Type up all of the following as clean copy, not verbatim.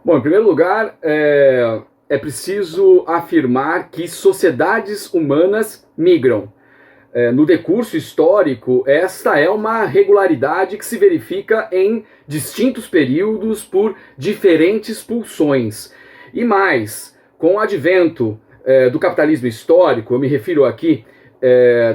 Bom, em primeiro lugar, é preciso afirmar que sociedades humanas migram. No decurso histórico, esta é uma regularidade que se verifica em distintos períodos por diferentes pulsões. E mais, com o advento do capitalismo histórico, eu me refiro aqui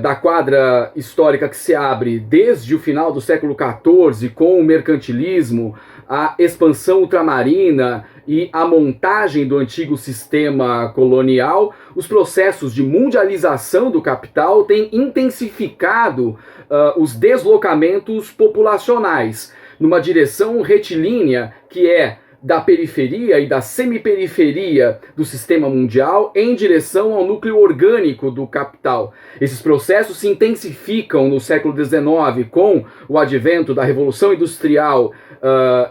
da quadra histórica que se abre desde o final do século XIV, com o mercantilismo, a expansão ultramarina e a montagem do antigo sistema colonial, os processos de mundialização do capital têm intensificado os deslocamentos populacionais numa direção retilínea que é da periferia e da semiperiferia do sistema mundial em direção ao núcleo orgânico do capital. Esses processos se intensificam no século XIX com o advento da Revolução Industrial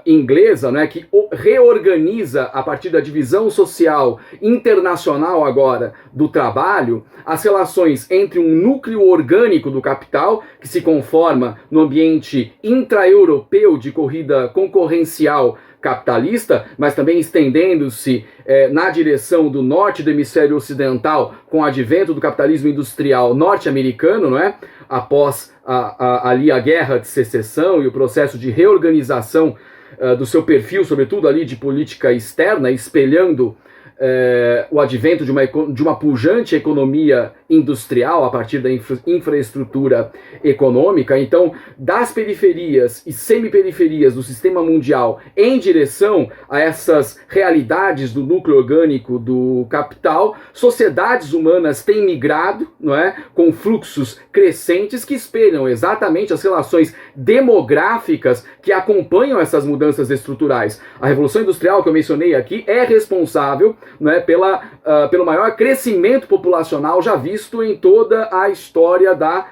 inglesa, né, que reorganiza a partir da divisão social internacional agora do trabalho as relações entre um núcleo orgânico do capital que se conforma no ambiente intra-europeu de corrida concorrencial capitalista, mas também estendendo-se na direção do norte do hemisfério ocidental com o advento do capitalismo industrial norte-americano, não é? Após ali a guerra de secessão e o processo de reorganização do seu perfil, sobretudo ali de política externa, espelhando o advento de uma pujante economia industrial a partir da infraestrutura econômica. Então, das periferias e semiperiferias do sistema mundial em direção a essas realidades do núcleo orgânico do capital, sociedades humanas têm migrado, não é, com fluxos crescentes que espelham exatamente as relações demográficas que acompanham essas mudanças estruturais. A Revolução Industrial que eu mencionei aqui é responsável, né, pelo maior crescimento populacional já visto em toda a história da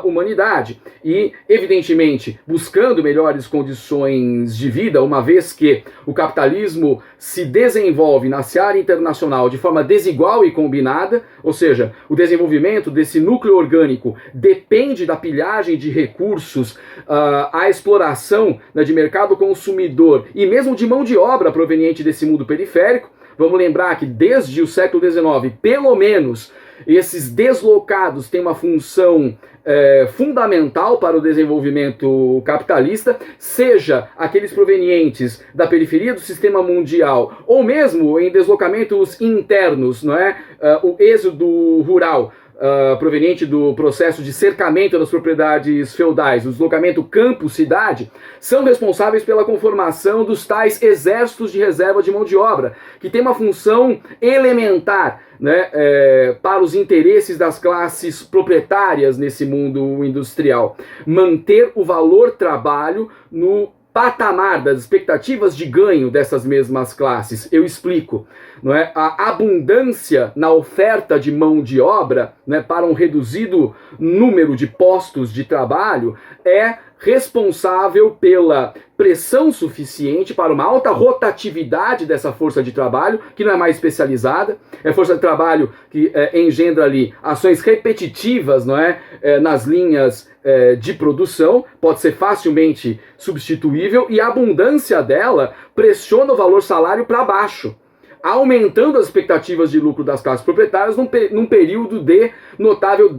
humanidade. E, evidentemente, buscando melhores condições de vida, uma vez que o capitalismo se desenvolve na seara internacional de forma desigual e combinada, ou seja, o desenvolvimento desse núcleo orgânico depende da pilhagem de recursos, a exploração, né, de mercado consumidor e mesmo de mão de obra proveniente desse mundo periférico. Vamos lembrar que desde o século XIX, pelo menos, esses deslocados têm uma função fundamental para o desenvolvimento capitalista, seja aqueles provenientes da periferia do sistema mundial, ou mesmo em deslocamentos internos, não é? O êxodo rural, proveniente do processo de cercamento das propriedades feudais, o deslocamento campo-cidade, são responsáveis pela conformação dos tais exércitos de reserva de mão de obra, que tem uma função elementar, né, para os interesses das classes proprietárias nesse mundo industrial. Manter o valor trabalho no patamar das expectativas de ganho dessas mesmas classes. Eu explico. Não é? A abundância na oferta de mão de obra, né, para um reduzido número de postos de trabalho é responsável pela pressão suficiente para uma alta rotatividade dessa força de trabalho, que não é mais especializada, é força de trabalho que engendra ali ações repetitivas, não é? Nas linhas de produção, pode ser facilmente substituível, e a abundância dela pressiona o valor salário para baixo, aumentando as expectativas de lucro das classes proprietárias num período de notável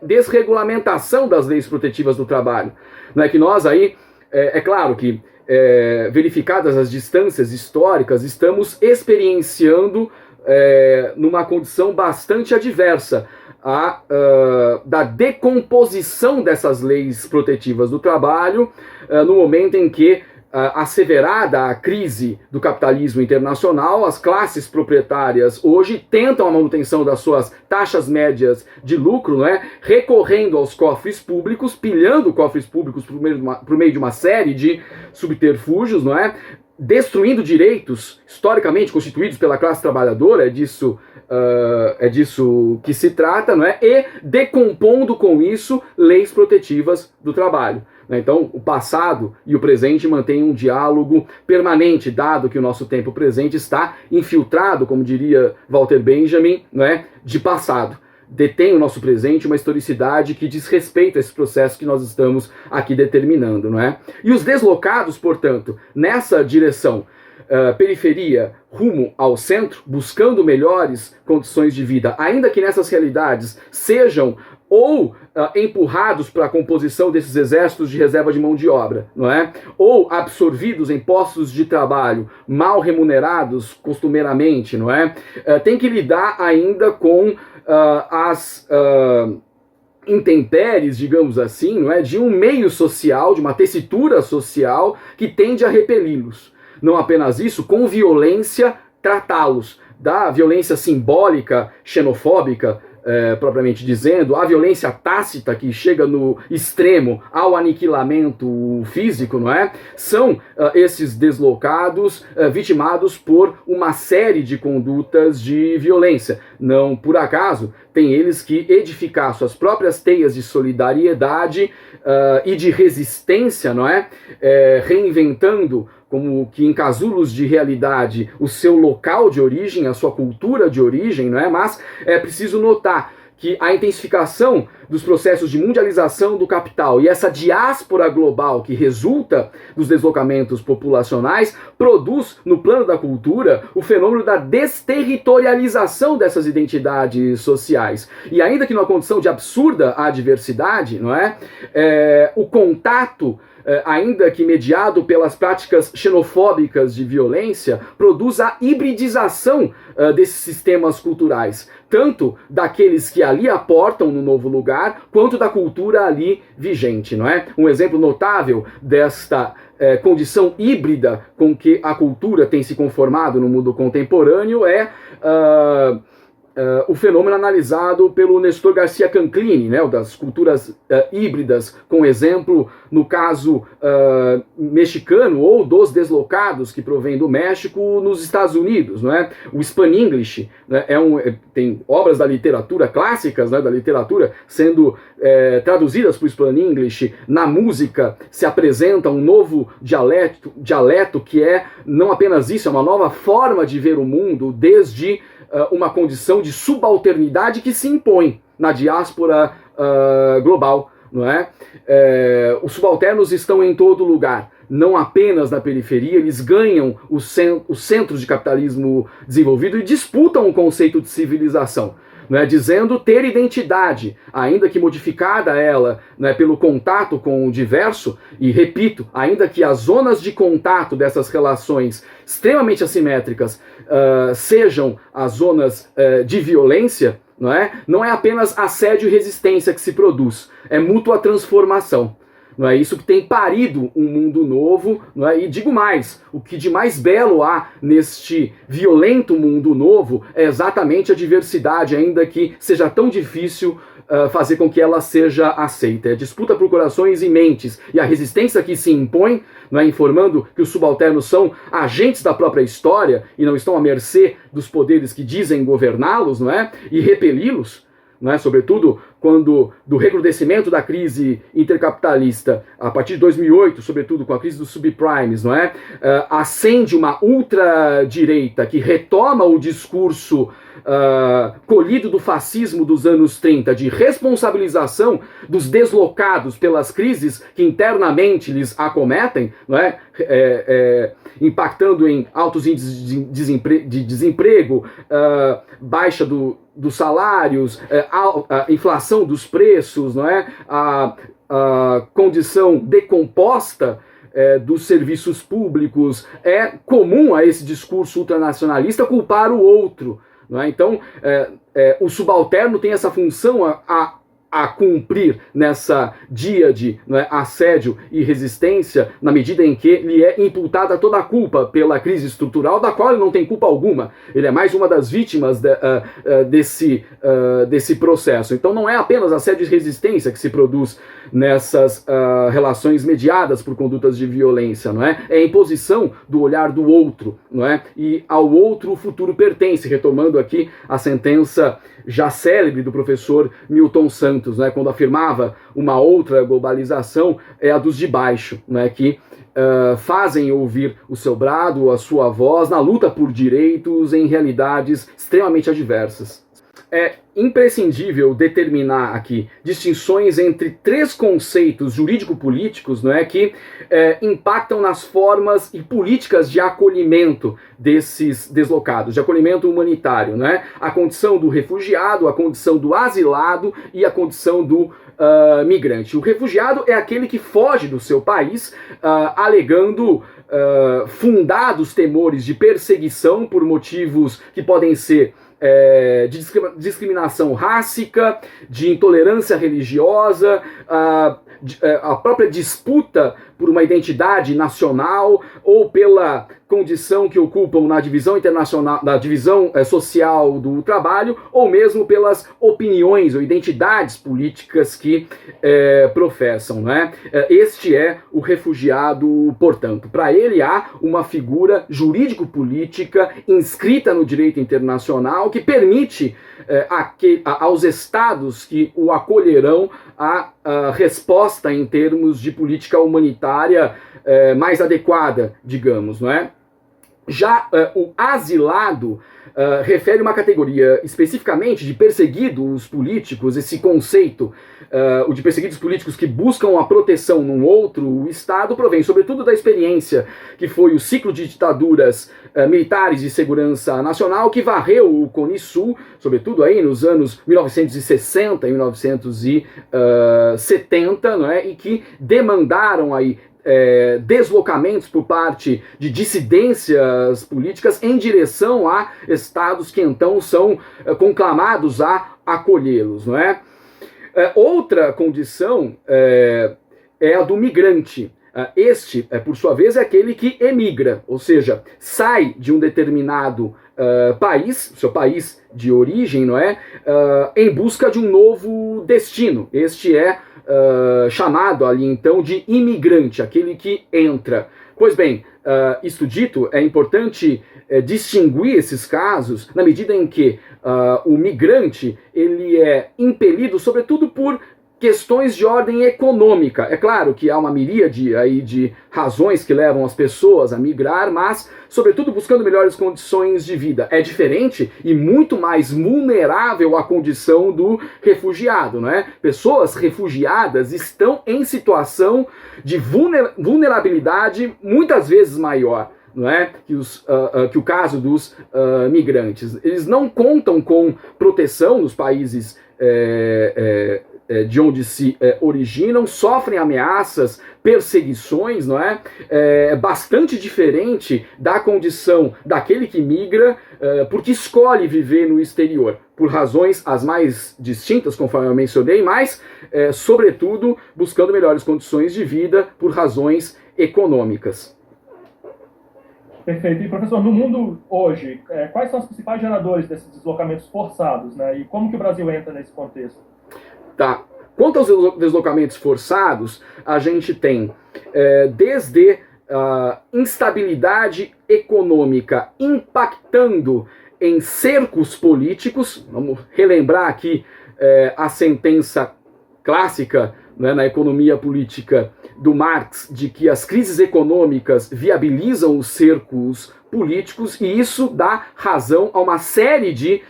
desregulamentação das leis protetivas do trabalho. Não é que nós aí, é claro que, verificadas as distâncias históricas, estamos experienciando numa condição bastante adversa da decomposição dessas leis protetivas do trabalho, no momento em que, asseverada a crise do capitalismo internacional, as classes proprietárias hoje tentam a manutenção das suas taxas médias de lucro, não é? Recorrendo aos cofres públicos, pilhando cofres públicos por meio de uma série de subterfúgios, não é? Destruindo direitos historicamente constituídos pela classe trabalhadora, é disso que se trata, não é? E decompondo com isso leis protetivas do trabalho. Então, o passado e o presente mantêm um diálogo permanente, dado que o nosso tempo presente está infiltrado, como diria Walter Benjamin, não é? De passado. Detém o nosso presente uma historicidade que diz respeito a esse processo que nós estamos aqui determinando, não é? E os deslocados, portanto, nessa direção, periferia rumo ao centro, buscando melhores condições de vida, ainda que nessas realidades sejam ou empurrados para a composição desses exércitos de reserva de mão de obra, não é? Ou absorvidos em postos de trabalho mal remunerados costumeiramente, não é? Tem que lidar ainda com as intempéries, digamos assim, não é? De um meio social, de uma tessitura social que tende a repeli-los. Não apenas isso, com violência tratá-los, da violência simbólica, xenofóbica, propriamente dizendo, a violência tácita que chega no extremo ao aniquilamento físico, não é? São esses deslocados vitimados por uma série de condutas de violência. Não por acaso tem eles que edificar suas próprias teias de solidariedade e de resistência, não é? Reinventando como que em casulos de realidade o seu local de origem, a sua cultura de origem, não é? Mas é preciso notar que a intensificação dos processos de mundialização do capital e essa diáspora global que resulta dos deslocamentos populacionais produz, no plano da cultura, o fenômeno da desterritorialização dessas identidades sociais. E ainda que numa condição de absurda adversidade, não é? O contato, ainda que mediado pelas práticas xenofóbicas de violência, produz a hibridização desses sistemas culturais, tanto daqueles que ali aportam no novo lugar, quanto da cultura ali vigente, não é? Um exemplo notável desta condição híbrida com que a cultura tem se conformado no mundo contemporâneo é o fenômeno analisado pelo Nestor Garcia Canclini, né, das culturas híbridas, com exemplo no caso mexicano ou dos deslocados que provém do México nos Estados Unidos, não é? O Span-English, né, tem obras da literatura clássicas, né, da literatura sendo traduzidas para o Span-English. Na música se apresenta um novo dialeto que é não apenas isso, é uma nova forma de ver o mundo desde uma condição de subalternidade que se impõe na diáspora global, não é? Os subalternos estão em todo lugar, não apenas na periferia, eles ganham os centros de capitalismo desenvolvido e disputam o conceito de civilização, não é? Dizendo ter identidade, ainda que modificada ela, não é, pelo contato com o diverso, e repito, ainda que as zonas de contato dessas relações extremamente assimétricas sejam as zonas de violência, não é apenas assédio e resistência que se produz, é mútua transformação. Não é isso que tem parido um mundo novo, não é? E digo mais, o que de mais belo há neste violento mundo novo é exatamente a diversidade, ainda que seja tão difícil fazer com que ela seja aceita. É disputa por corações e mentes, e a resistência que se impõe, não é? Informando que os subalternos são agentes da própria história e não estão à mercê dos poderes que dizem governá-los, não é? E repeli-los, não é? Sobretudo quando do recrudescimento da crise intercapitalista, a partir de 2008, sobretudo com a crise dos subprimes, não é? Acende uma ultradireita que retoma o discurso colhido do fascismo dos anos 30, de responsabilização dos deslocados pelas crises que internamente lhes acometem, não é? Impactando em altos índices de desemprego, baixa dos salários, a inflação dos preços, não é? A condição decomposta dos serviços públicos. É comum a esse discurso ultranacionalista culpar o outro, não é? Então, o subalterno tem essa função a cumprir nessa díade, não é, assédio e resistência, na medida em que lhe é imputada toda a culpa pela crise estrutural, da qual ele não tem culpa alguma. Ele é mais uma das vítimas desse processo. Então não é apenas assédio e resistência que se produz nessas relações mediadas por condutas de violência, não é? É a imposição do olhar do outro, não é? E ao outro o futuro pertence, retomando aqui a sentença já célebre do professor Milton Santos, né, quando afirmava uma outra globalização é a dos de baixo, né, que fazem ouvir o seu brado, a sua voz na luta por direitos em realidades extremamente adversas. é imprescindível determinar aqui distinções entre três conceitos jurídico-políticos, não é, que impactam nas formas e políticas de acolhimento desses deslocados, de acolhimento humanitário, não é? A condição do refugiado, a condição do asilado e a condição do migrante. O refugiado é aquele que foge do seu país alegando fundados temores de perseguição por motivos que podem ser de discriminação rássica, de intolerância religiosa, a própria disputa por uma identidade nacional ou pela condição que ocupam na divisão internacional, na divisão social do trabalho, ou mesmo pelas opiniões ou identidades políticas que professam, né? Este é o refugiado, portanto. Para ele há uma figura jurídico-política inscrita no direito internacional que permite aos estados que o acolherão a resposta em termos de política humanitária mais adequada, digamos, não é? Já o asilado refere uma categoria especificamente de perseguidos políticos, esse conceito, o de perseguidos políticos que buscam a proteção num outro Estado, provém sobretudo da experiência que foi o ciclo de ditaduras militares de segurança nacional que varreu o Cone Sul, sobretudo aí nos anos 1960 e 1970, não é? E que demandaram aí deslocamentos por parte de dissidências políticas em direção a estados que então são conclamados a acolhê-los, não é? Outra condição é a do migrante. Este, por sua vez, é aquele que emigra, ou seja, sai de um determinado país, seu país de origem, não é? Em busca de um novo destino. Este é chamado ali então de imigrante, aquele que entra. Pois bem, isto dito, é importante distinguir esses casos na medida em que o migrante ele é impelido sobretudo por questões de ordem econômica. É claro que há uma miríade aí de razões que levam as pessoas a migrar, mas, sobretudo, buscando melhores condições de vida. É diferente e muito mais vulnerável à condição do refugiado, não é? Pessoas refugiadas estão em situação de vulnerabilidade muitas vezes maior, não é? Que o caso dos migrantes. Eles não contam com proteção nos países de onde se originam, sofrem ameaças, perseguições, não é? É bastante diferente da condição daquele que migra porque escolhe viver no exterior, por razões as mais distintas, conforme eu mencionei, mas, sobretudo, buscando melhores condições de vida por razões econômicas. Perfeito. E, professor, no mundo hoje, quais são os principais geradores desses deslocamentos forçados, né? E como que o Brasil entra nesse contexto? Tá. Quanto aos deslocamentos forçados, a gente tem desde instabilidade econômica impactando em cercos políticos. Vamos relembrar aqui a sentença clássica, né, na economia política do Marx, de que as crises econômicas viabilizam os cercos políticos, e isso dá razão a uma série de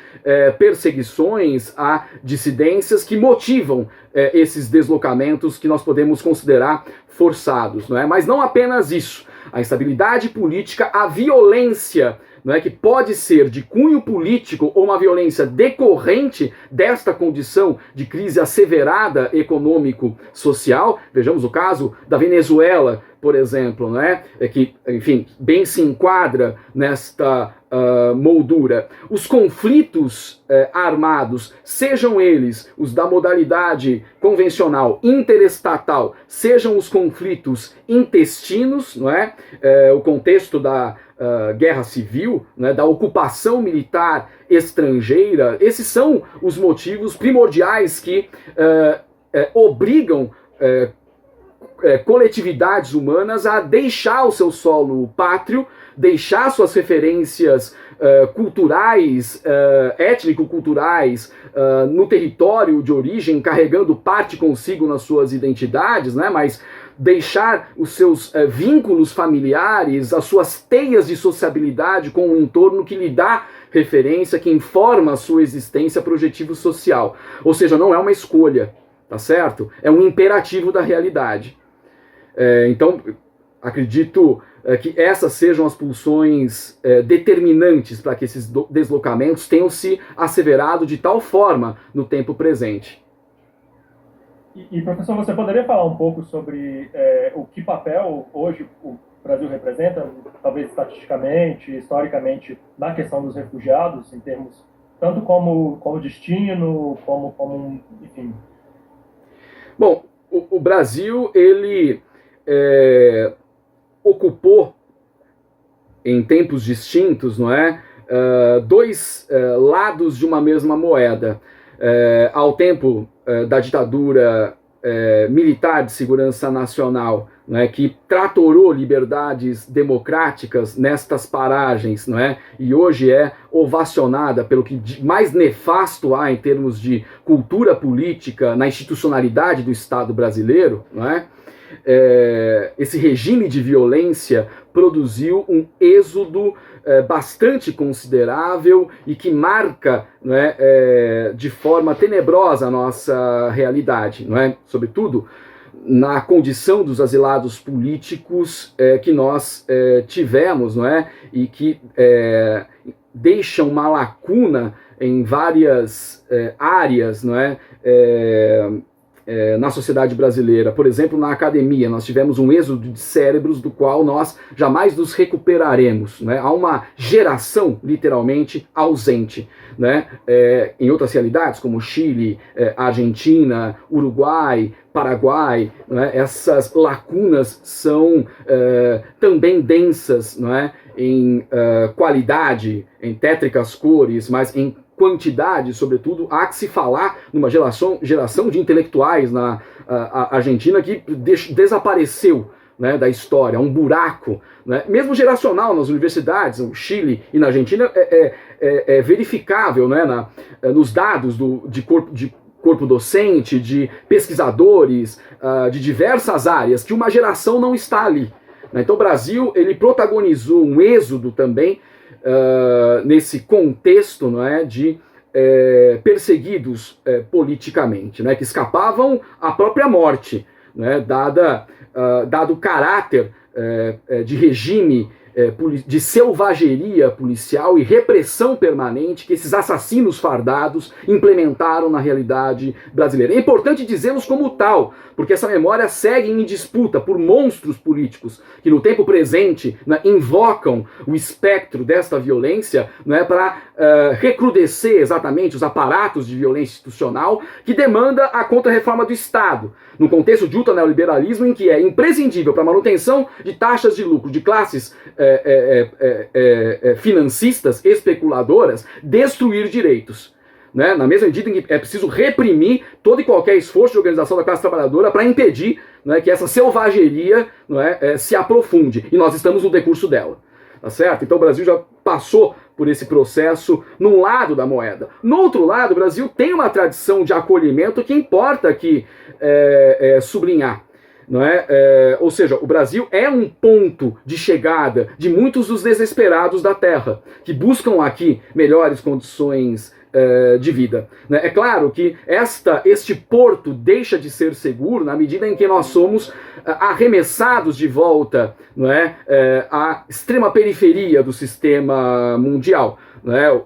perseguições a dissidências que motivam esses deslocamentos que nós podemos considerar forçados, não é? Mas não apenas isso. A instabilidade política, a violência, não é, que pode ser de cunho político ou uma violência decorrente desta condição de crise asseverada econômico-social. Vejamos o caso da Venezuela, por exemplo, não é? Que, enfim, bem se enquadra nesta moldura. Os conflitos armados, sejam eles os da modalidade convencional interestatal, sejam os conflitos intestinos, não é? O contexto da guerra civil, né, da ocupação militar estrangeira, esses são os motivos primordiais que obrigam coletividades humanas a deixar o seu solo pátrio, deixar suas referências culturais, étnico-culturais no território de origem, carregando parte consigo nas suas identidades, né, mas deixar os seus vínculos familiares, as suas teias de sociabilidade com o entorno que lhe dá referência, que informa a sua existência projetivo social. Ou seja, não é uma escolha, tá certo? É um imperativo da realidade. Então, acredito que essas sejam as pulsões determinantes para que esses deslocamentos tenham se asseverado de tal forma no tempo presente. E professor, você poderia falar um pouco sobre o que papel hoje o Brasil representa, talvez estatisticamente, historicamente, na questão dos refugiados, em termos tanto como destino, como enfim? Bom, o Brasil, ele ocupou, em tempos distintos, não é, dois lados de uma mesma moeda. Ao tempo da ditadura militar de segurança nacional, não é, que tratorou liberdades democráticas nestas paragens, não é, e hoje é ovacionada pelo que mais nefasto há em termos de cultura política na institucionalidade do Estado brasileiro, não é? Esse regime de violência produziu um êxodo bastante considerável e que marca, não é, de forma tenebrosa a nossa realidade, não é? Sobretudo na condição dos asilados políticos que nós tivemos, não é? E que deixam uma lacuna em várias áreas, não é? Na sociedade brasileira. Por exemplo, na academia, nós tivemos um êxodo de cérebros do qual nós jamais nos recuperaremos, né? Há uma geração, literalmente, ausente, né? Em outras realidades, como Chile, Argentina, Uruguai, Paraguai, né? Essas lacunas são também densas, não é? Em qualidade, em tétricas cores, mas em quantidade, sobretudo, há que se falar numa geração de intelectuais na Argentina que desapareceu, né, da história, um buraco, né, mesmo geracional nas universidades, no Chile e na Argentina, é verificável, né, nos dados de corpo docente, de pesquisadores, de diversas áreas, que uma geração não está ali. Então o Brasil, ele protagonizou um êxodo também nesse contexto, não é, de perseguidos politicamente, né, que escapavam à própria morte, né, dado o caráter de regime de selvageria policial e repressão permanente que esses assassinos fardados implementaram na realidade brasileira. É importante dizê-los como tal, porque essa memória segue em disputa por monstros políticos que no tempo presente, né, invocam o espectro desta violência, né, para recrudescer exatamente os aparatos de violência institucional que demanda a contra-reforma do Estado, no contexto de ultraneoliberalismo em que é imprescindível para a manutenção de taxas de lucro de classes financistas, especuladoras, destruir direitos. Né? Na mesma medida em que é preciso reprimir todo e qualquer esforço de organização da classe trabalhadora para impedir, né, que essa selvageria, não é, se aprofunde. E nós estamos no decurso dela. Tá certo? Então o Brasil já passou por esse processo num lado da moeda. No outro lado, o Brasil tem uma tradição de acolhimento que importa aqui sublinhar. Não é? Ou seja, o Brasil é um ponto de chegada de muitos dos desesperados da terra, que buscam aqui melhores condições de vida. É claro que este porto deixa de ser seguro na medida em que nós somos arremessados de volta, não é, à extrema periferia do sistema mundial. Não é?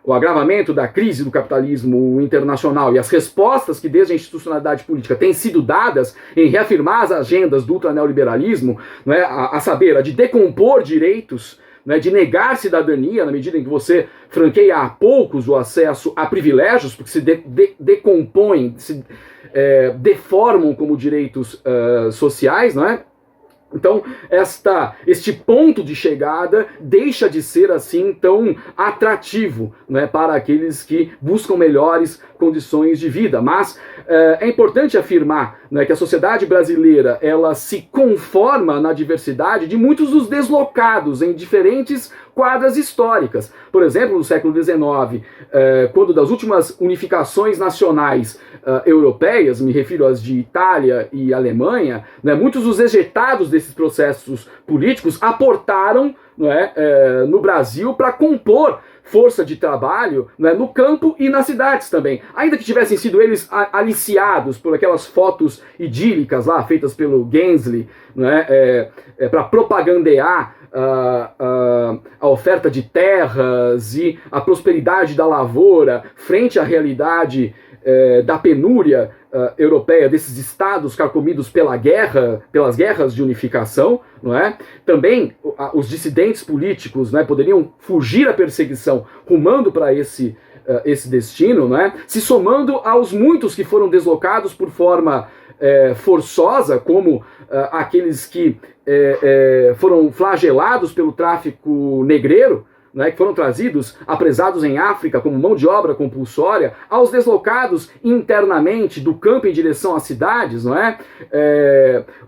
O agravamento da crise do capitalismo internacional e as respostas que desde a institucionalidade política têm sido dadas em reafirmar as agendas do ultraneoliberalismo, não é, a saber, a de decompor direitos, né, de negar cidadania na medida em que você franqueia a poucos o acesso a privilégios, porque se decompõem, se deformam como direitos sociais, não é? Então, este ponto de chegada deixa de ser assim tão atrativo, né, para aqueles que buscam melhores condições de vida. Mas é importante afirmar, né, que a sociedade brasileira ela se conforma na diversidade de muitos dos deslocados em diferentes quadras históricas. Por exemplo, no século XIX, quando das últimas unificações nacionais europeias, me refiro às de Itália e Alemanha, né, muitos dos ejetados desses processos políticos aportaram, no Brasil para compor força de trabalho, né, no campo e nas cidades também. Ainda que tivessem sido eles aliciados por aquelas fotos idílicas lá, feitas pelo Gensly, né, para propagandear a oferta de terras e a prosperidade da lavoura frente à realidade da penúria europeia, desses estados carcomidos pelas guerras de unificação, não é? Também os dissidentes políticos, né, poderiam fugir à perseguição rumando para esse destino, não é? Se somando aos muitos que foram deslocados por forma forçosa, como aqueles que foram flagelados pelo tráfico negreiro, né, que foram trazidos, apresados em África como mão de obra compulsória, aos deslocados internamente do campo em direção às cidades, não é?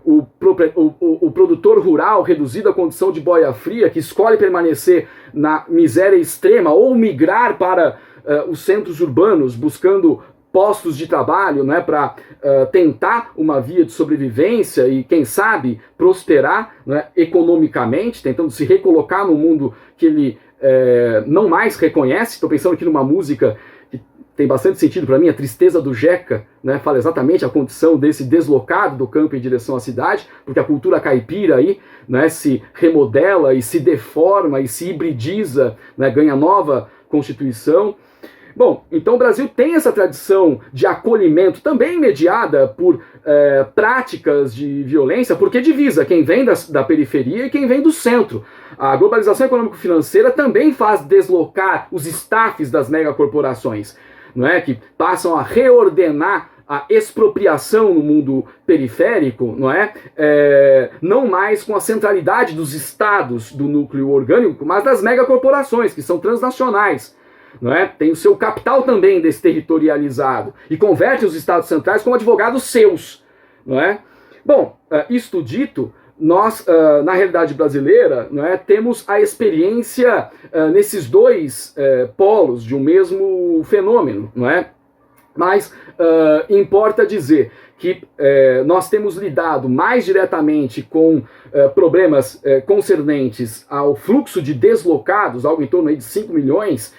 O produtor rural reduzido à condição de boia fria, que escolhe permanecer na miséria extrema ou migrar para os centros urbanos, buscando postos de trabalho, né, para tentar uma via de sobrevivência e, quem sabe, prosperar, né, economicamente, tentando se recolocar no mundo que ele não mais reconhece. Estou pensando aqui numa música que tem bastante sentido para mim, a Tristeza do Jeca, né, fala exatamente a condição desse deslocado do campo em direção à cidade, porque a cultura caipira aí, né, se remodela e se deforma e se hibridiza, né, ganha nova constituição. Bom, então o Brasil tem essa tradição de acolhimento, também mediada por práticas de violência, porque divisa quem vem da periferia e quem vem do centro. A globalização econômico-financeira também faz deslocar os staffs das megacorporações, não é? Que passam a reordenar a expropriação no mundo periférico, não é? Não mais com a centralidade dos estados do núcleo orgânico, mas das megacorporações, que são transnacionais. Não é? Tem o seu capital também desterritorializado e converte os estados centrais como advogados seus. Não é? Bom, isto dito, nós, na realidade brasileira, não é, temos a experiência nesses dois polos de um mesmo fenômeno. Não é? Mas importa dizer que nós temos lidado mais diretamente com problemas concernentes ao fluxo de deslocados, algo em torno aí de 5 milhões,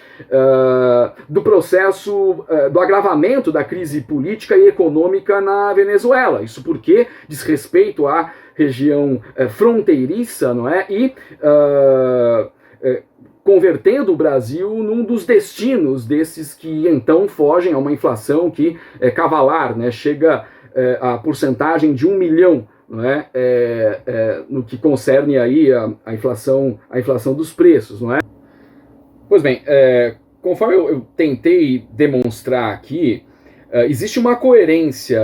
do processo do agravamento da crise política e econômica na Venezuela. Isso porque diz respeito à região fronteiriça, não é? E convertendo o Brasil num dos destinos desses que então fogem a uma inflação que é cavalar, né? Chega a porcentagem de 1 milhão, não é? No que concerne aí a inflação dos preços, não é? Pois bem, conforme eu tentei demonstrar aqui, existe uma coerência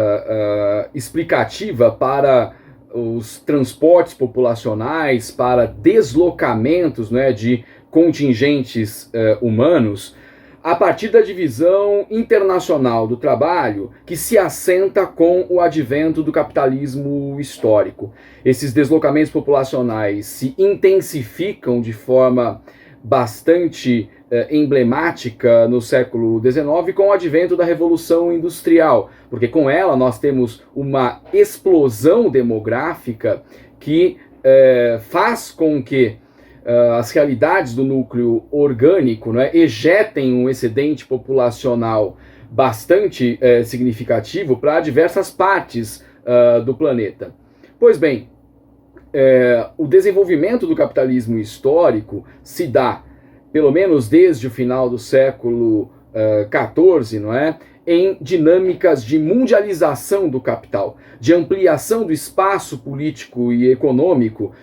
explicativa para os transportes populacionais, para deslocamentos, né, de contingentes humanos, a partir da divisão internacional do trabalho que se assenta com o advento do capitalismo histórico. Esses deslocamentos populacionais se intensificam de forma bastante emblemática no século XIX com o advento da Revolução Industrial, porque com ela nós temos uma explosão demográfica que faz com que as realidades do núcleo orgânico, né, ejetem um excedente populacional bastante significativo para diversas partes do planeta. Pois bem, o desenvolvimento do capitalismo histórico se dá, pelo menos desde o final do século XIV, não é? Em dinâmicas de mundialização do capital, de ampliação do espaço político e econômico,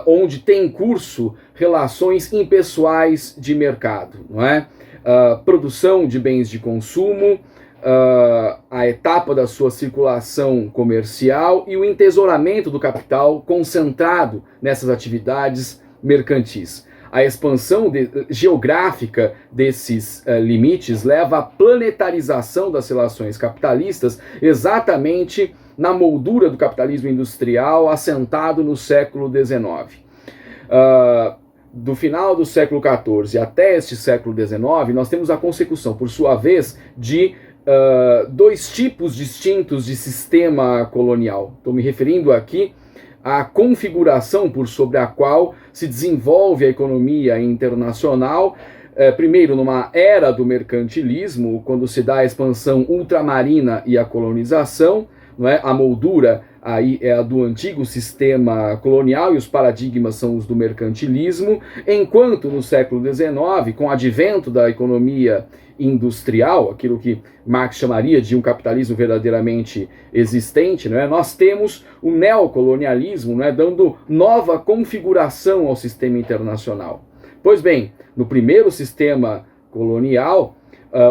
onde tem em curso relações impessoais de mercado, não é? Produção de bens de consumo, a etapa da sua circulação comercial e o entesouramento do capital concentrado nessas atividades mercantis. A expansão geográfica desses limites leva à planetarização das relações capitalistas, exatamente na moldura do capitalismo industrial assentado no século XIX. do final do século XIV até este século XIX, nós temos a consecução, por sua vez, de dois tipos distintos de sistema colonial. Estou me referindo aqui à configuração por sobre a qual se desenvolve a economia internacional, primeiro numa era do mercantilismo, quando se dá a expansão ultramarina e a colonização, não é? A moldura aí é a do antigo sistema colonial e os paradigmas são os do mercantilismo, enquanto no século XIX, com o advento da economia industrial, aquilo que Marx chamaria de um capitalismo verdadeiramente existente, não é? Nós temos o neocolonialismo, não é? Dando nova configuração ao sistema internacional. Pois bem, no primeiro sistema colonial,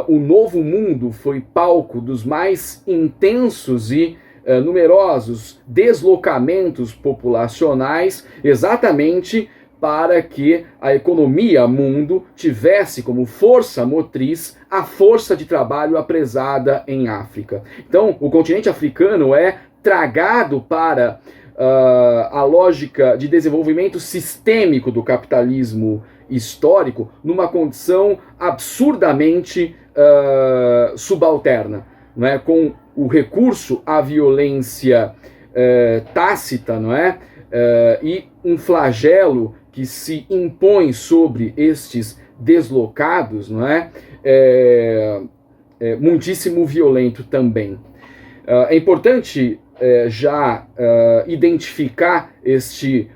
o Novo Mundo foi palco dos mais intensos e numerosos deslocamentos populacionais, exatamente para que a economia mundo tivesse como força motriz a força de trabalho apresada em África. Então, o continente africano é tragado para a lógica de desenvolvimento sistêmico do capitalismo histórico numa condição absurdamente subalterna, não é? Com o recurso à violência tácita, não é? E um flagelo que se impõe sobre estes deslocados, não é? Muitíssimo violento também. É importante já identificar este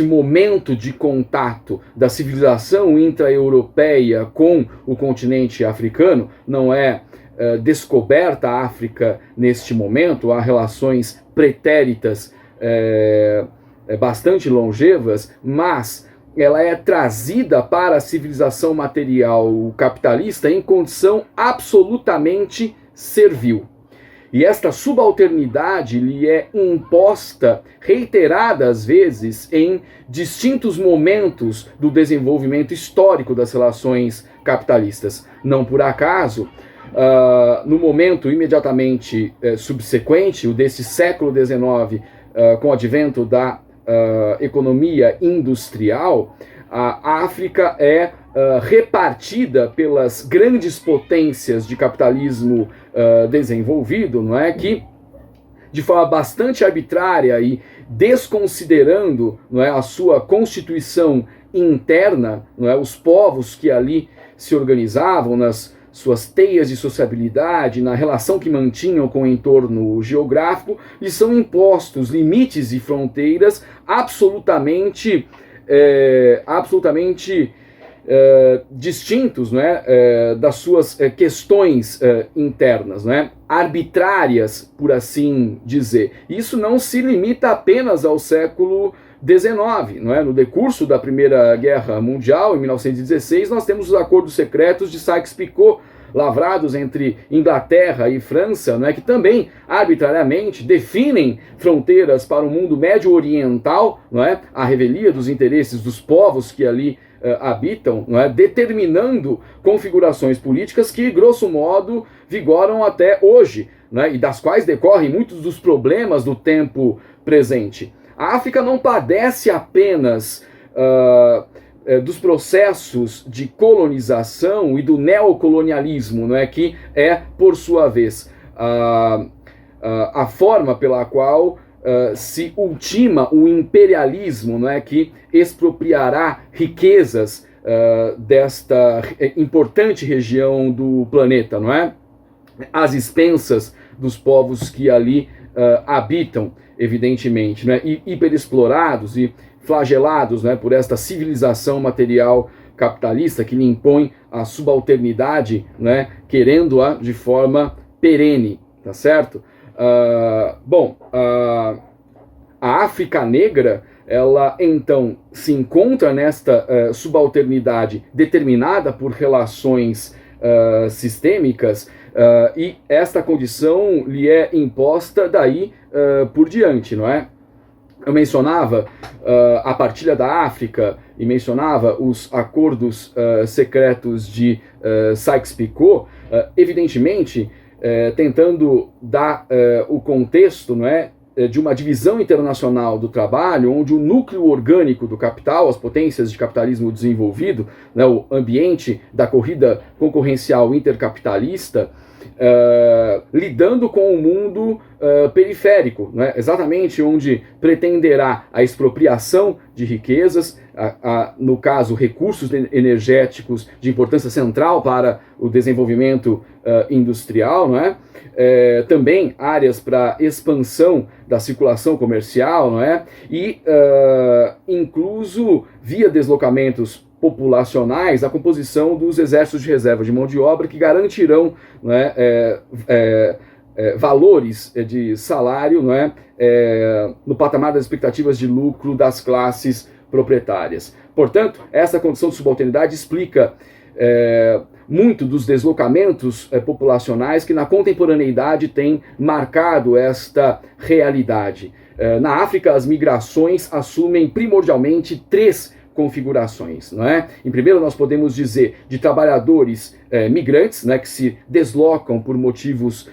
momento de contato da civilização intra-europeia com o continente africano. Não é descoberta a África neste momento, há relações pretéritas bastante longevas, mas ela é trazida para a civilização material capitalista em condição absolutamente servil. E esta subalternidade lhe é imposta reiteradas vezes em distintos momentos do desenvolvimento histórico das relações capitalistas. Não por acaso, no momento imediatamente subsequente, o desse século XIX, com o advento da economia industrial, a África é repartida pelas grandes potências de capitalismo desenvolvido, não é? Que, de forma bastante arbitrária e desconsiderando, não é, a sua constituição interna, não é, os povos que ali se organizavam nas suas teias de sociabilidade, na relação que mantinham com o entorno geográfico, lhes são impostos limites e fronteiras absolutamente distintos, não é, das suas questões internas, não é, arbitrárias, por assim dizer. Isso não se limita apenas ao século XIX, não é? No decurso da Primeira Guerra Mundial, em 1916, nós temos os acordos secretos de Sykes-Picot, lavrados entre Inglaterra e França, não é? Que também arbitrariamente definem fronteiras para o mundo médio-oriental, não é? A revelia dos interesses dos povos que ali habitam, não é? Determinando configurações políticas que, grosso modo, vigoram até hoje, não é? E das quais decorrem muitos dos problemas do tempo presente. A África não padece apenas dos processos de colonização e do neocolonialismo, não é, que é, por sua vez, a forma pela qual se ultima o imperialismo, não é, que expropriará riquezas desta importante região do planeta, não é, às expensas dos povos que ali habitam, evidentemente, né, e hiperexplorados e flagelados, né, por esta civilização material capitalista que lhe impõe a subalternidade, né, querendo-a de forma perene, tá certo? A África negra, ela então se encontra nesta subalternidade determinada por relações sistêmicas, e esta condição lhe é imposta daí por diante, não é? Eu mencionava a partilha da África e mencionava os acordos secretos de Sykes-Picot, evidentemente tentando dar o contexto, não é, de uma divisão internacional do trabalho, onde o núcleo orgânico do capital, as potências de capitalismo desenvolvido, né, o ambiente da corrida concorrencial intercapitalista, lidando com o mundo periférico, né, exatamente onde pretenderá a expropriação de riquezas, no caso, recursos energéticos de importância central para o desenvolvimento industrial, não é? Também áreas para expansão da circulação comercial, não é? E incluso via deslocamentos populacionais, a composição dos exércitos de reserva de mão de obra que garantirão, não é, valores de salário, não é, no patamar das expectativas de lucro das classes proprietárias. Portanto, essa condição de subalternidade explica muito dos deslocamentos populacionais que na contemporaneidade têm marcado esta realidade. Na África, as migrações assumem primordialmente três configurações, não é? Em primeiro, nós podemos dizer de trabalhadores migrantes, né, que se deslocam por motivos,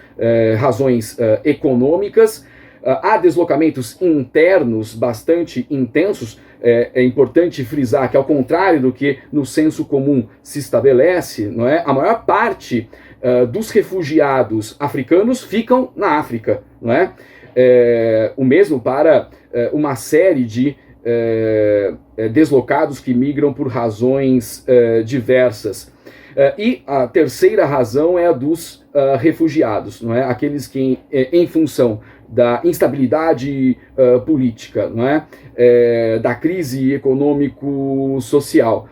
razões econômicas. Há deslocamentos internos bastante intensos. É importante frisar que, ao contrário do que no senso comum se estabelece, não é? A maior parte dos refugiados africanos ficam na África, não é? O mesmo para uma série de deslocados que migram por razões diversas. E a terceira razão é a dos refugiados, não é? Aqueles que, em função da instabilidade política, não é? Da crise econômico-social,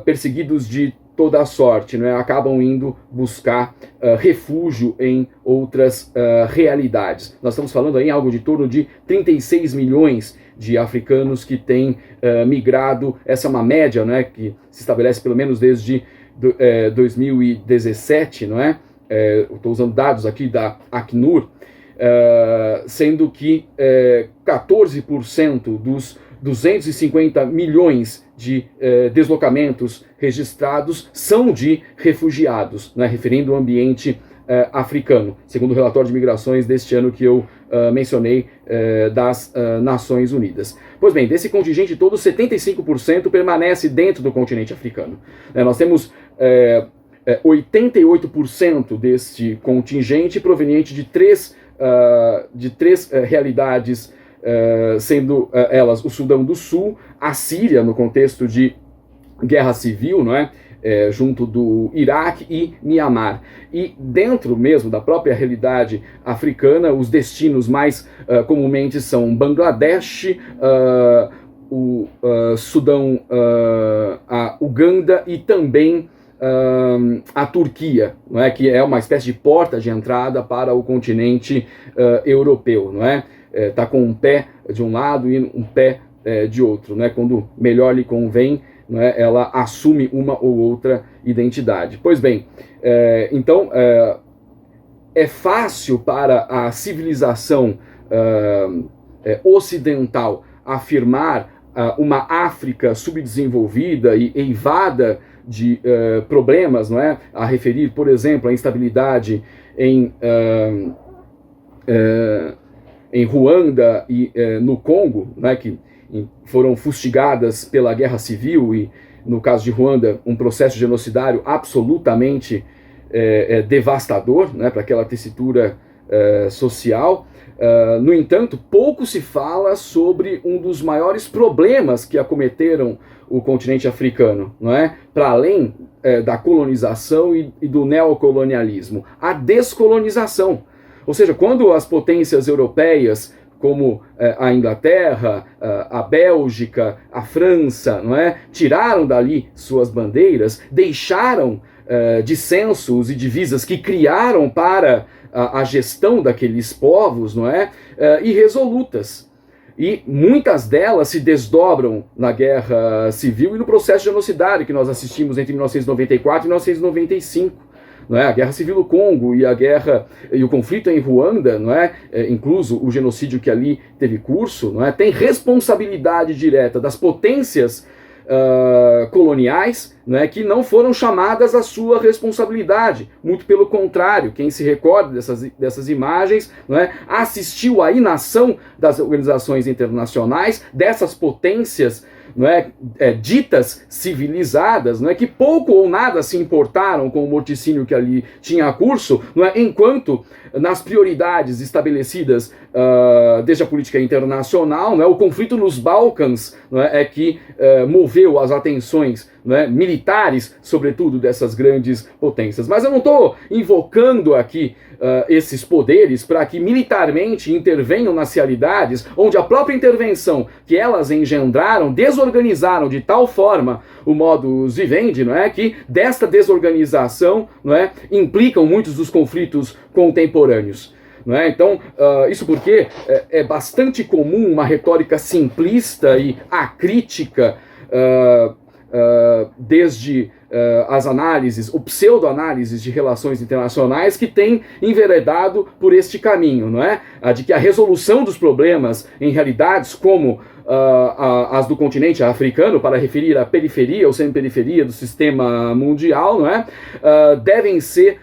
perseguidos de toda a sorte, não é? Acabam indo buscar refúgio em outras realidades. Nós estamos falando aí em algo de torno de 36 milhões de africanos que têm migrado. Essa é uma média, não é? Que se estabelece pelo menos desde 2017, não é? Estou usando dados aqui da Acnur, sendo que 14% dos 250 milhões de deslocamentos registrados são de refugiados, né, referindo ao ambiente africano, segundo o relatório de migrações deste ano que eu mencionei das Nações Unidas. Pois bem, desse contingente todo, 75% permanece dentro do continente africano. Nós temos 88% deste contingente proveniente de três realidades, sendo elas o Sudão do Sul, a Síria, no contexto de guerra civil, não é? Junto do Iraque e Mianmar. E dentro mesmo da própria realidade africana, os destinos mais comumente são Bangladesh, o Sudão, a Uganda e também a Turquia, não é? Que é uma espécie de porta de entrada para o continente europeu, não é? Tá com um pé de um lado e um pé de outro, né? Quando melhor lhe convém, né, ela assume uma ou outra identidade. Pois bem, então é fácil para a civilização ocidental afirmar uma África subdesenvolvida e eivada de problemas, não é? A referir, por exemplo, a instabilidade em Ruanda e no Congo, né, que foram fustigadas pela guerra civil e, no caso de Ruanda, um processo genocidário absolutamente devastador, né, para aquela tessitura social. No entanto, pouco se fala sobre um dos maiores problemas que acometeram o continente africano, não é? Para além da colonização e do neocolonialismo, a descolonização. Ou seja, quando as potências europeias, como a Inglaterra, a Bélgica, a França, não é? Tiraram dali suas bandeiras, deixaram dissensos e divisas que criaram para a gestão daqueles povos, não é? Irresolutas. E muitas delas se desdobram na guerra civil e no processo genocidário que nós assistimos entre 1994 e 1995. Não é? A guerra civil do Congo e o conflito em Ruanda, não é? Incluso o genocídio que ali teve curso, não é? Tem responsabilidade direta das potências coloniais, né, que não foram chamadas à sua responsabilidade. Muito pelo contrário, quem se recorda dessas imagens, né, assistiu à inação das organizações internacionais, dessas potências, não é, ditas civilizadas, não é, que pouco ou nada se importaram com o morticínio que ali tinha a curso, não é, enquanto nas prioridades estabelecidas desde a política internacional, não é, o conflito nos Balcãs, não é que moveu as atenções, não é, militares, sobretudo dessas grandes potências. Mas eu não estou invocando aqui esses poderes para que militarmente intervenham nas realidades onde a própria intervenção que elas engendraram desorganizaram de tal forma o modus vivendi, não é, que desta desorganização, não é, implicam muitos dos conflitos contemporâneos. Não é? Então, isso porque é bastante comum uma retórica simplista e acrítica desde as análises, ou pseudoanálises de relações internacionais que tem enveredado por este caminho, não é? De que a resolução dos problemas em realidades como as do continente africano, para referir à periferia ou semi-periferia do sistema mundial, não é? Devem ser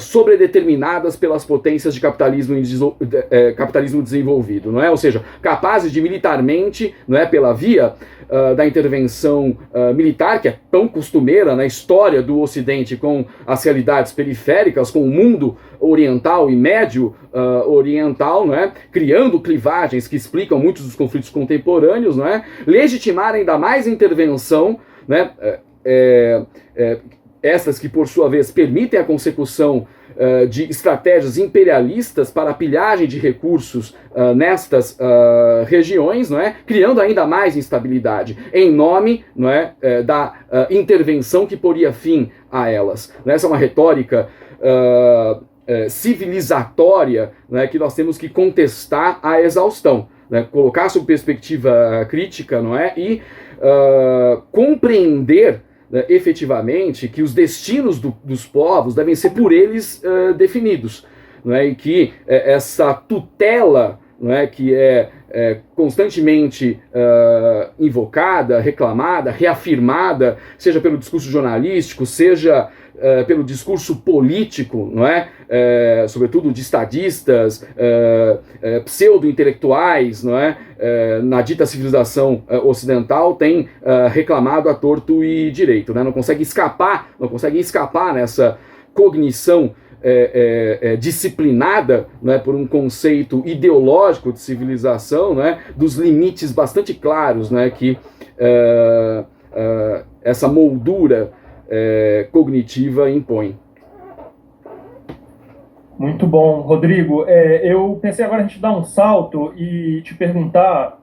sobredeterminadas pelas potências de capitalismo desenvolvido, não é? Ou seja, capazes de militarmente, não é, pela via da intervenção militar, que é tão costumeira na história do Ocidente com as realidades periféricas, com o mundo oriental e médio oriental, não é? Criando clivagens que explicam muitos dos conflitos contemporâneos, não é? Legitimar ainda mais intervenção, né? Essas que, por sua vez, permitem a consecução de estratégias imperialistas para a pilhagem de recursos nestas regiões, não é? Criando ainda mais instabilidade, em nome, não é, da intervenção que poria fim a elas. Essa é uma retórica civilizatória, né, que nós temos que contestar à exaustão, né? Colocar sob perspectiva crítica, não é? E compreender, né, efetivamente, que os destinos dos povos devem ser por eles definidos, não é? E que essa tutela, não é, que é constantemente invocada, reclamada, reafirmada, seja pelo discurso jornalístico, seja pelo discurso político, não é? Sobretudo de estadistas, pseudo-intelectuais, não é? Na dita civilização ocidental, tem reclamado a torto e direito, né? Não conseguem escapar nessa cognição disciplinada, né, por um conceito ideológico de civilização, né, dos limites bastante claros, né, que essa moldura cognitiva impõe. Muito bom, Rodrigo. Eu pensei agora a gente dar um salto e te perguntar,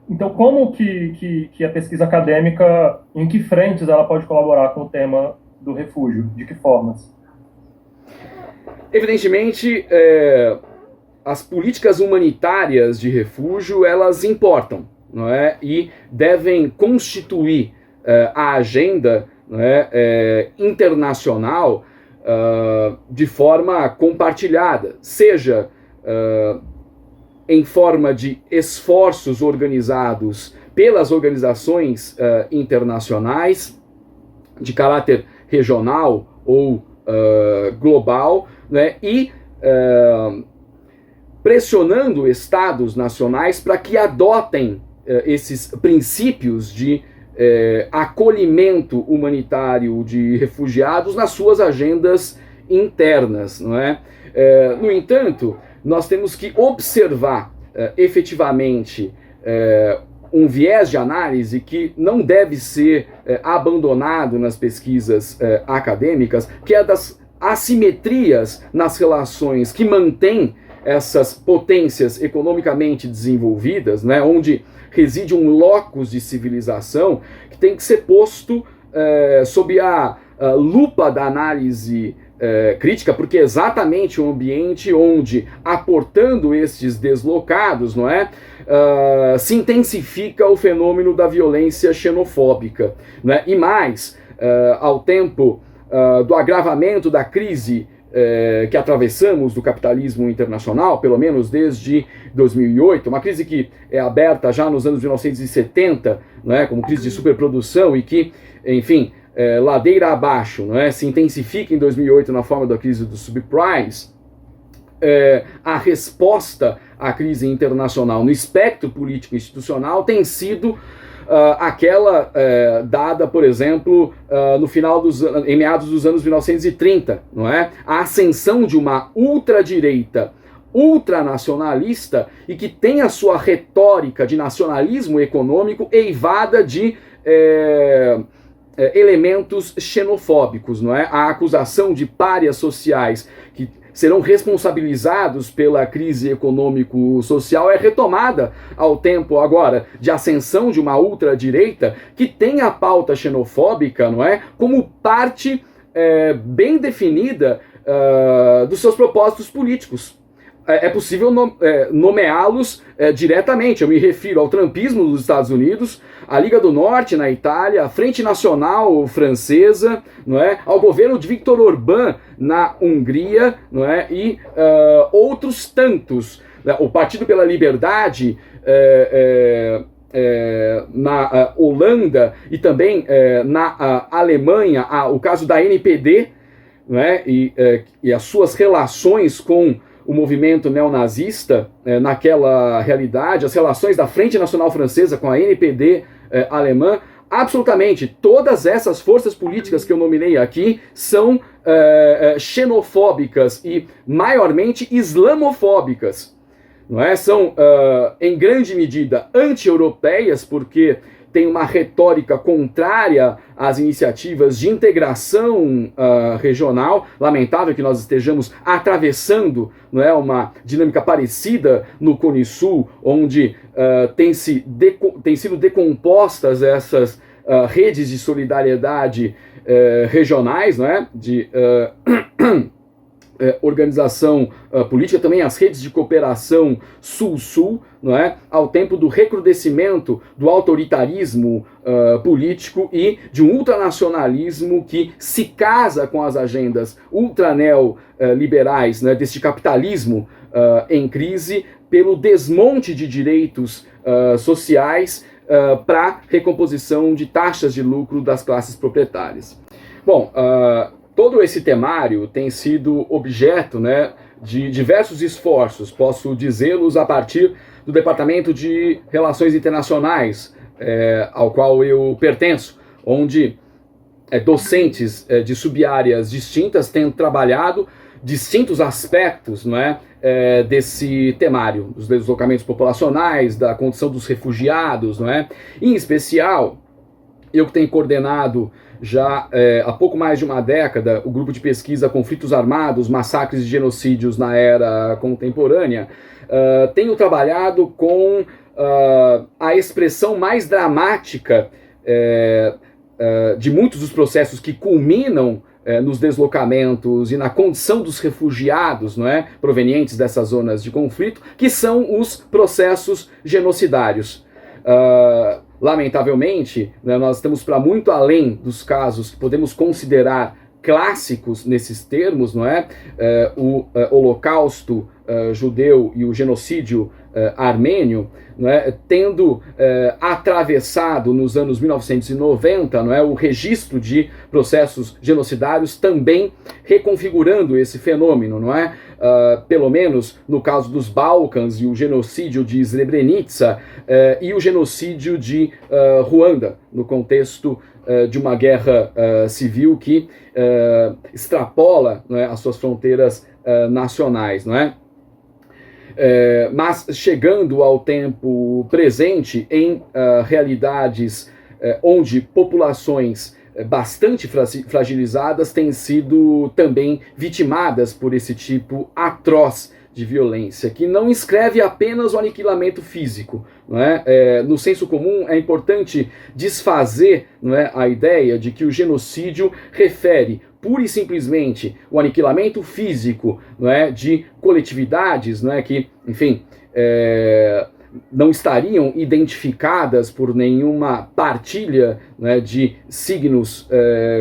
então, como que a pesquisa acadêmica, em que frentes ela pode colaborar com o tema do refúgio? De que formas? Evidentemente, as políticas humanitárias de refúgio, elas importam, não é? E devem constituir a agenda, não é, internacional de forma compartilhada, seja em forma de esforços organizados pelas organizações internacionais de caráter regional ou global, né, e pressionando estados nacionais para que adotem esses princípios de acolhimento humanitário de refugiados nas suas agendas internas, não é? No entanto, nós temos que observar efetivamente um viés de análise que não deve ser abandonado nas pesquisas acadêmicas, que é das assimetrias nas relações que mantém essas potências economicamente desenvolvidas, né, onde reside um locus de civilização que tem que ser posto sob a lupa da análise crítica, porque é exatamente o ambiente onde, aportando estes deslocados, não é, se intensifica o fenômeno da violência xenofóbica, né? E mais, ao tempo do agravamento da crise que atravessamos do capitalismo internacional, pelo menos desde 2008, uma crise que é aberta já nos anos 1970, né, como crise de superprodução e que, enfim, ladeira abaixo, né, se intensifica em 2008 na forma da crise dos subprimes. A resposta à crise internacional no espectro político institucional tem sido aquela dada, por exemplo, no final em meados dos anos 1930, não é? A ascensão de uma ultradireita ultranacionalista e que tem a sua retórica de nacionalismo econômico eivada de elementos xenofóbicos, não é? A acusação de párias sociais que serão responsabilizados pela crise econômico-social é retomada ao tempo agora de ascensão de uma ultradireita que tem a pauta xenofóbica, não é, como parte bem definida dos seus propósitos políticos. É possível nomeá-los diretamente. Eu me refiro ao trumpismo dos Estados Unidos, à Liga do Norte na Itália, à Frente Nacional Francesa, não é? Ao governo de Viktor Orbán na Hungria, não é? E outros tantos. O Partido pela Liberdade na Holanda e também na Alemanha, o caso da NPD, não é? E as suas relações com o movimento neonazista naquela realidade, as relações da Frente Nacional Francesa com a NPD alemã, absolutamente todas essas forças políticas que eu nominei aqui são xenofóbicas e maiormente islamofóbicas, não é? São em grande medida anti-europeias, porque tem uma retórica contrária às iniciativas de integração regional. Lamentável que nós estejamos atravessando, não é, uma dinâmica parecida no Cone Sul, onde tem sido decompostas essas redes de solidariedade regionais, não é, de organização política, também as redes de cooperação Sul-Sul, não é? Ao tempo do recrudescimento do autoritarismo político e de um ultranacionalismo que se casa com as agendas ultraneo-liberais, né, deste capitalismo em crise, pelo desmonte de direitos sociais para recomposição de taxas de lucro das classes proprietárias. Bom, todo esse temário tem sido objeto, né, de diversos esforços, posso dizê-los a partir do Departamento de Relações Internacionais, ao qual eu pertenço, onde docentes de subáreas distintas têm trabalhado distintos aspectos, não é, desse temário, dos deslocamentos populacionais, da condição dos refugiados, não é? Em especial, eu que tenho coordenado já há pouco mais de uma década o grupo de pesquisa Conflitos Armados, Massacres e Genocídios na Era Contemporânea, tenho trabalhado com a expressão mais dramática de muitos dos processos que culminam nos deslocamentos e na condição dos refugiados, não é, provenientes dessas zonas de conflito, que são os processos genocidários. Lamentavelmente, né, nós estamos para muito além dos casos que podemos considerar clássicos nesses termos, não é? O Holocausto judeu e o genocídio armênio, não é? Tendo atravessado nos anos 1990, não é? O registro de processos genocidários, também reconfigurando esse fenômeno, não é? Pelo menos no caso dos Balcãs e o genocídio de Srebrenica e o genocídio de Ruanda, no contexto de uma guerra civil que extrapola, não é, as suas fronteiras nacionais, não é? Mas chegando ao tempo presente, em realidades onde populações bastante fragilizadas têm sido também vitimadas por esse tipo atroz de violência, que não escreve apenas o aniquilamento físico, não é? No senso comum é importante desfazer, não é, a ideia de que o genocídio refere pura e simplesmente o aniquilamento físico, não é, de coletividades, não é, que, enfim, não estariam identificadas por nenhuma partilha, né, de signos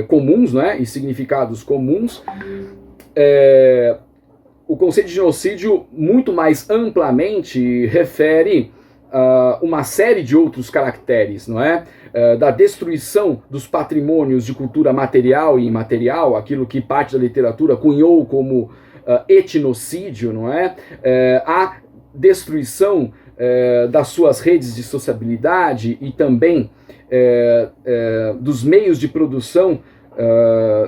comuns, né, e significados comuns, o conceito de genocídio, muito mais amplamente, refere uma série de outros caracteres, não é? Da destruição dos patrimônios de cultura material e imaterial, aquilo que parte da literatura cunhou como etnocídio, não é? A destruição das suas redes de sociabilidade e também dos meios de produção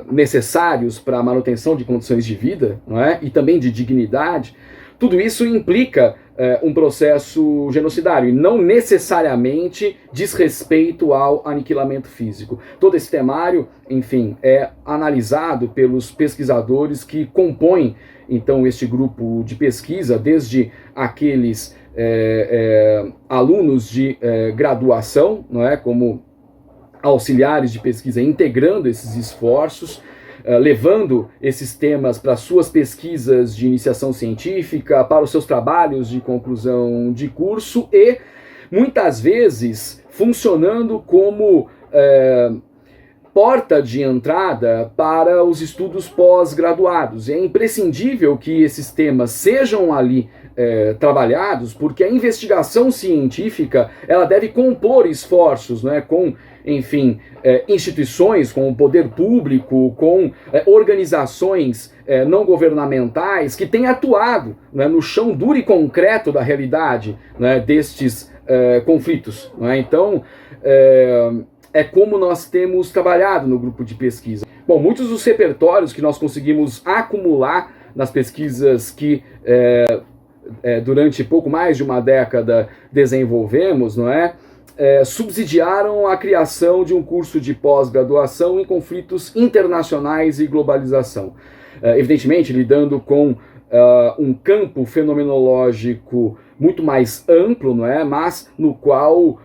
necessários para a manutenção de condições de vida, não é? E também de dignidade. Tudo isso implica um processo genocidário e não necessariamente diz respeito ao aniquilamento físico. Todo esse temário, enfim, é analisado pelos pesquisadores que compõem, então, este grupo de pesquisa, desde aqueles alunos de graduação, não é, como auxiliares de pesquisa, integrando esses esforços, levando esses temas para suas pesquisas de iniciação científica, para os seus trabalhos de conclusão de curso e, muitas vezes, funcionando como porta de entrada para os estudos pós-graduados. É imprescindível que esses temas sejam ali trabalhados, porque a investigação científica ela deve compor esforços, né, com, enfim, instituições, com o poder público, com organizações não governamentais que têm atuado, né, no chão duro e concreto da realidade, né, destes conflitos. Né? Então, é como nós temos trabalhado no grupo de pesquisa. Bom, muitos dos repertórios que nós conseguimos acumular nas pesquisas que durante pouco mais de uma década desenvolvemos, não é? Subsidiaram a criação de um curso de pós-graduação em conflitos internacionais e globalização. Evidentemente, lidando com um campo fenomenológico muito mais amplo, não é? Mas no qual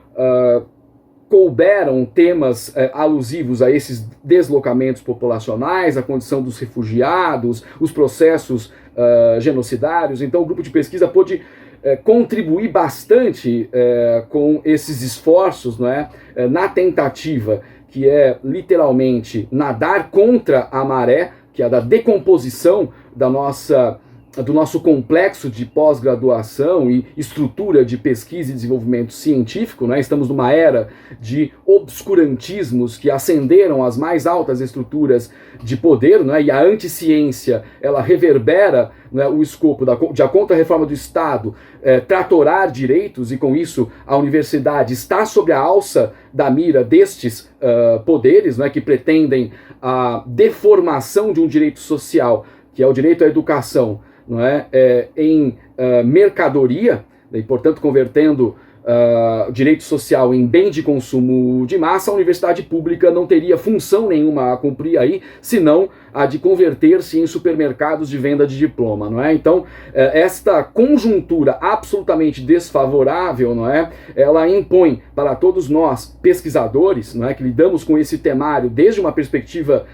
couberam temas alusivos a esses deslocamentos populacionais, a condição dos refugiados, os processos genocidários. Então o grupo de pesquisa pôde contribuir bastante com esses esforços, não é? Na tentativa, que é literalmente nadar contra a maré, que é a da decomposição do nosso complexo de pós-graduação e estrutura de pesquisa e desenvolvimento científico, né? Estamos numa era de obscurantismos que ascenderam às mais altas estruturas de poder, né? E a anticiência, ela reverbera, né, o escopo de a contra-reforma do Estado tratorar direitos, e com isso a universidade está sob a alça da mira destes poderes, né, que pretendem a deformação de um direito social, que é o direito à educação, não é? Em mercadoria, e portanto convertendo direito social em bem de consumo de massa. A universidade pública não teria função nenhuma a cumprir aí, senão a de converter-se em supermercados de venda de diploma, não é? Então, esta conjuntura absolutamente desfavorável, não é? Ela impõe para todos nós, pesquisadores, não é? Que lidamos com esse temário desde uma perspectiva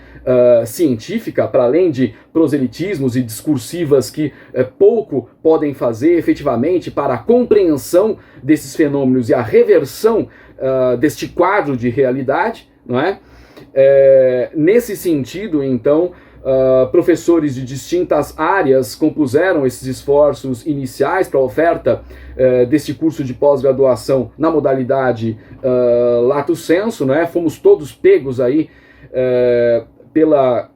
científica, para além de proselitismos e discursivas que pouco podem fazer efetivamente para a compreensão desses fenômenos e a reversão deste quadro de realidade, não é? Nesse sentido, então, professores de distintas áreas compuseram esses esforços iniciais para a oferta deste curso de pós-graduação na modalidade lato sensu, né? Fomos todos pegos aí pela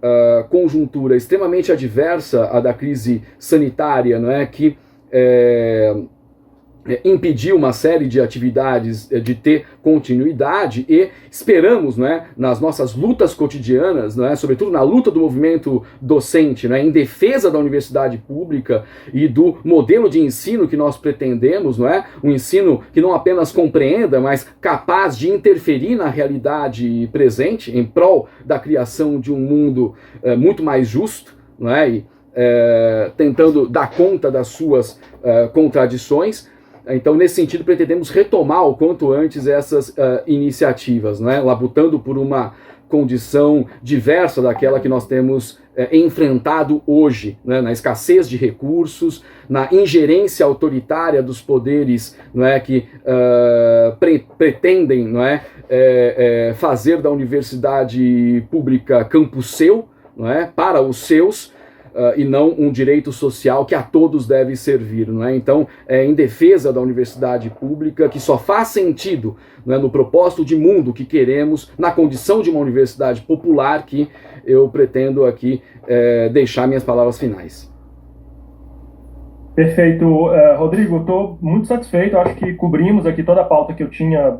conjuntura extremamente adversa à da crise sanitária, não é? Que impediu uma série de atividades de ter continuidade, e esperamos, né, nas nossas lutas cotidianas, né, sobretudo na luta do movimento docente, né, em defesa da universidade pública e do modelo de ensino que nós pretendemos, não é? Um ensino que não apenas compreenda, mas capaz de interferir na realidade presente em prol da criação de um mundo muito mais justo, não é? E tentando dar conta das suas contradições. Então, nesse sentido, pretendemos retomar o quanto antes essas iniciativas, né? Labutando por uma condição diversa daquela que nós temos enfrentado hoje, né? Na escassez de recursos, na ingerência autoritária dos poderes, não é? Que pretendem, não é? Fazer da universidade pública campo seu, não é? Para os seus, e não um direito social que a todos deve servir, não é? Então, é em defesa da universidade pública, que só faz sentido, não é, no propósito de mundo que queremos, na condição de uma universidade popular, que eu pretendo aqui deixar minhas palavras finais. Perfeito, Rodrigo, estou muito satisfeito, acho que cobrimos aqui toda a pauta que eu tinha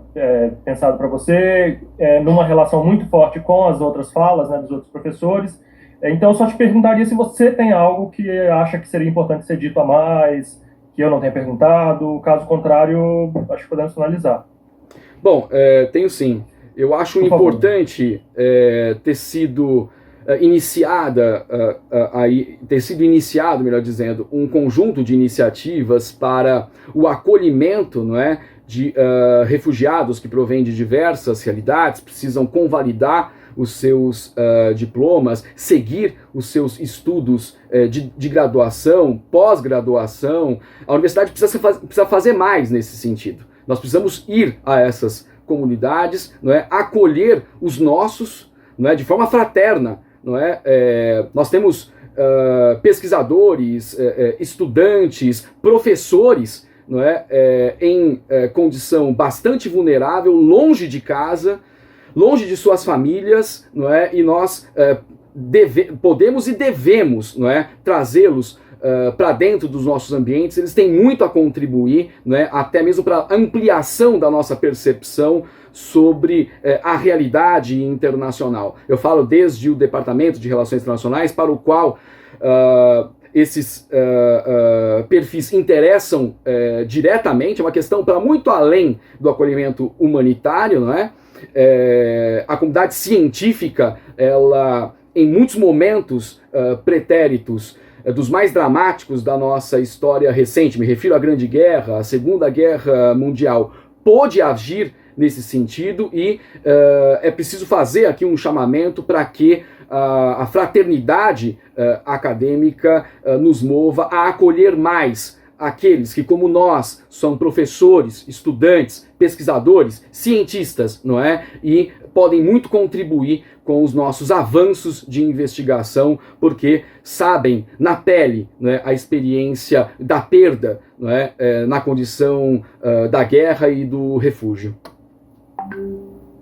pensado para você, numa relação muito forte com as outras falas, né, dos outros professores. Então, eu só te perguntaria se você tem algo que acha que seria importante ser dito a mais, que eu não tenha perguntado. Caso contrário, acho que podemos finalizar. Bom, tenho sim. Eu acho importante ter sido ter sido iniciado, melhor dizendo, um conjunto de iniciativas para o acolhimento, não é, de refugiados que provêm de diversas realidades, precisam convalidar os seus diplomas, seguir os seus estudos de graduação, pós-graduação. A universidade precisa fazer mais nesse sentido. Nós precisamos ir a essas comunidades, não é, acolher os nossos, não é, de forma fraterna. Não é? Nós temos pesquisadores, estudantes, professores, não é? Em condição bastante vulnerável, longe de casa, longe de suas famílias, não é? E nós podemos e devemos, não é, trazê-los para dentro dos nossos ambientes. Eles têm muito a contribuir, não é, até mesmo para a ampliação da nossa percepção sobre a realidade internacional. Eu falo desde o Departamento de Relações Internacionais, para o qual esses perfis interessam diretamente. É uma questão para muito além do acolhimento humanitário, não é? A comunidade científica, ela, em muitos momentos pretéritos, dos mais dramáticos da nossa história recente, me refiro à Grande Guerra, à Segunda Guerra Mundial, pôde agir nesse sentido, e é preciso fazer aqui um chamamento para que a fraternidade acadêmica nos mova a acolher mais aqueles que, como nós, são professores, estudantes, pesquisadores, cientistas, não é? E podem muito contribuir com os nossos avanços de investigação, porque sabem na pele, não é, a experiência da perda, não é, na condição da guerra e do refúgio.